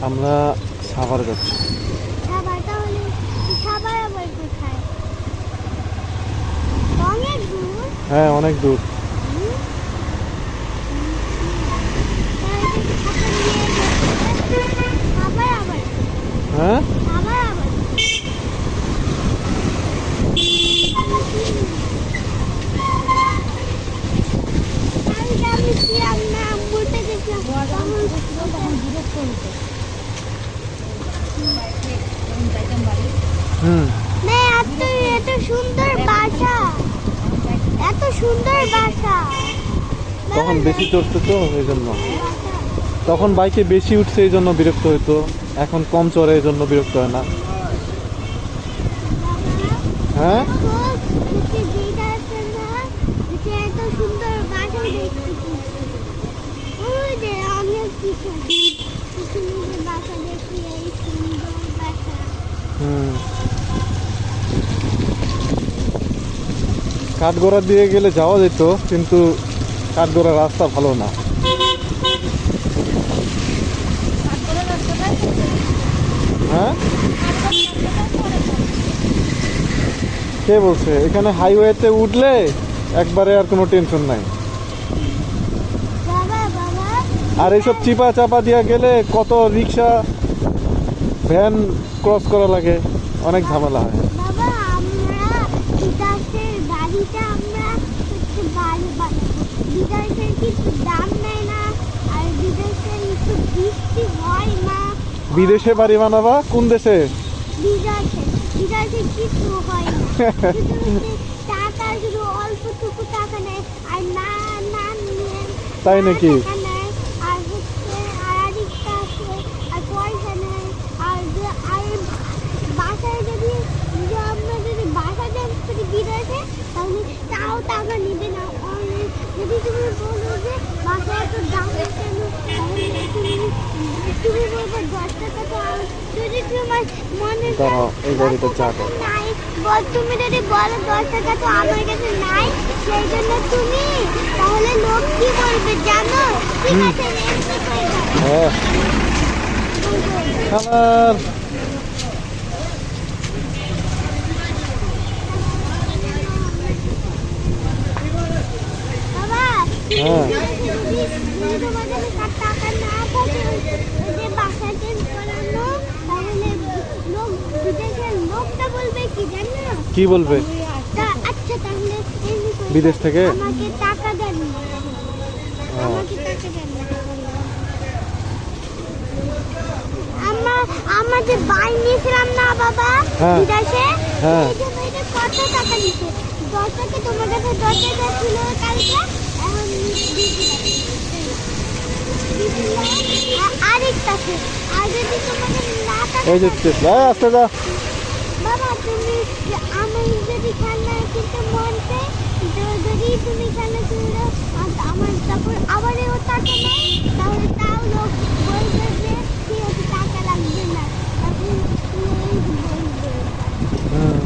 আমরা সাভার যাচ্ছি। সাভার, তাহলে সাভার আবার কোথায়? অনেক দূর। হ্যাঁ, অনেক দূর। হুম, তাহলে কি সাভার আবার হ্যাঁ, সাভার আবার আমি ছিলাম না, বলতে গেছিলাম তখন বিরক্ত হতো। হুম, না, এত সুন্দর বাসা, এত সুন্দর বাসা। তখন বেশি চড়তো তো এই জন্য। তখন বাইকে বেশি উঠছে এই জন্য বিরক্ত হইতো, এখন কম চড়ে এই জন্য বিরক্ত হয় না। হ্যাঁ, এত সুন্দর বাসা দেখতেছি। ওই যে আমিও বাসা দেখি, এই সুন্দর বাসা। হুম। কাঠগড়া দিয়ে গেলে যাওয়া যেত, কিন্তু কাঠগড়ার রাস্তা ভালো না। হ্যাঁ, কে বলছে? এখানে হাইওয়েতে উঠলে একবারে আর কোনো টেনশন নাই। বাবা বাবা আর এইসব চিপা চাপা দিয়া গেলে কত রিক্সা ভ্যান ক্রস করা লাগে, অনেক ঝামেলা হয়। বাবা, আমরা বিদেশের বাড়িতে আমরা বাড়ি বানাবো। বিদেশের কিছু দাম নেয় না, আর বিদেশে একটু বৃষ্টি হয় না। বিদেশে বাড়ি বানাবা? কোন দেশে? বিদেশে বিদেশে কিছু হয় না, শুধু টাকা, শুধু অল্পটুকু টাকা নেয়, আর না না নিয়ে তাই নাকি? টাকা নেয়, আর হচ্ছে আর আরেকটা আছে, আর পয়সা নেয়। আর বাসায় যদি আমরা যদি বাসা চেঞ্জ করি বিদেশে, তাহলে তাও টাকা নিবে না। যদি তুমি বলো যে বাসা এত দাম কেন, তাহলে তুমি বলবো 10 টাকা তো। যদি তোমার মনে দাঁড়াও, এই গাড়িটা চাকা নাই, তুমি যদি বলো 10 টাকা তো আমার কাছে নাই, সেই জন্য তুমি, তাহলে লোক কি বলবে জানো? ঠিক আছে, এমনি করে দাও। হ্যাঁ। আমার বাবা, হ্যাঁ। যদি তোমার কাছে টাকা না থাকে, ওই যে বাসা চেঞ্জ করানো, তাহলে বিদেশের লোকটা বলবে কি জানো? কি বলবে? আচ্ছা, তাহলে এমনি করে বিদেশ থেকে? আমাকে টাকা দেন না, আমাকে টাকা দেন না। আমার যে বাইক নিয়েছিলাম না বাবা হ্যাঁ। বিদেশে, হ্যাঁ। এই যে এটা কত টাকা নিচ্ছে? 10 টাকা, তোমার কাছে 10 টাকা ছিল কালকে, এখন আরেকটা আছে। আর যদি তোমাকে না টাকা এই যে আস্তে যা। বাবা, তুমি আমি যদি খেলনা কিনতে মন চাই, যদি তুমি খেলনা কিনে আমার, তারপর আবার ও টাকা নেই, তাহলে তাও লোক বলবে যে ঠিক আছে, টাকা লাগবে না, তখন বলবে। হুম।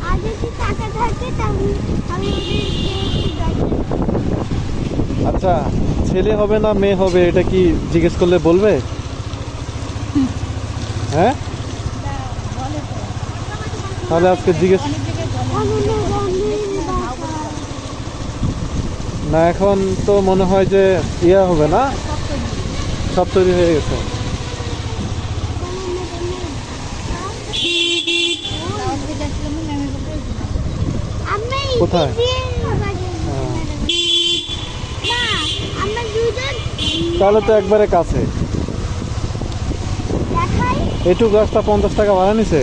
আর যদি টাকা থাকে, তাহলে আমি আচ্ছা, ছেলে হবে না মেয়ে হবে এটা কি জিজ্ঞেস করলে বলবে? হ্যাঁ, তাহলে আজকে জিজ্ঞেস না। এখন তো মনে হয় যে ইয়া হবে না, সব তৈরি হয়ে গেছে। কোথায়? তাহলে তো একবারে কাছে। এটুক রাস্তা 50 টাকা ভাড়া নিছে।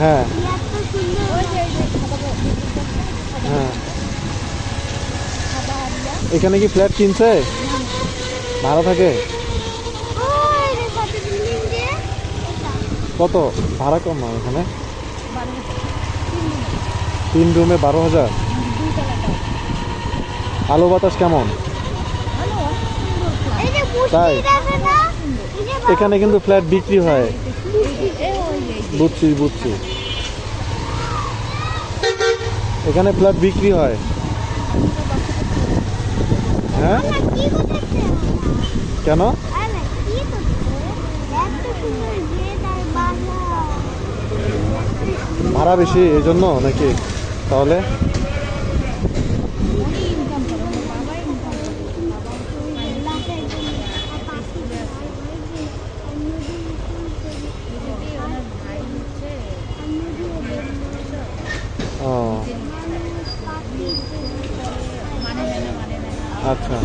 হ্যাঁ, হ্যাঁ। এখানে কি ফ্ল্যাট কিনছে? ভাড়া থাকে কত? ভাড়া কম না এখানে? 3 রুমে 12,000। আলো বাতাস কেমন? তাই? এখানে কিন্তু ফ্ল্যাট বিক্রি হয়। বুঝছি বুঝছি, এখানে ফ্ল্যাট বিক্রি হয়। হ্যাঁ আমরা কি করতেছে কেন? আরে কি করতেছে এত সুন্দর যে তার বাসা ভাড়া বেশি এই জন্য নাকি? তাহলে বাসায় গেলে আর পাখি ও আচ্ছা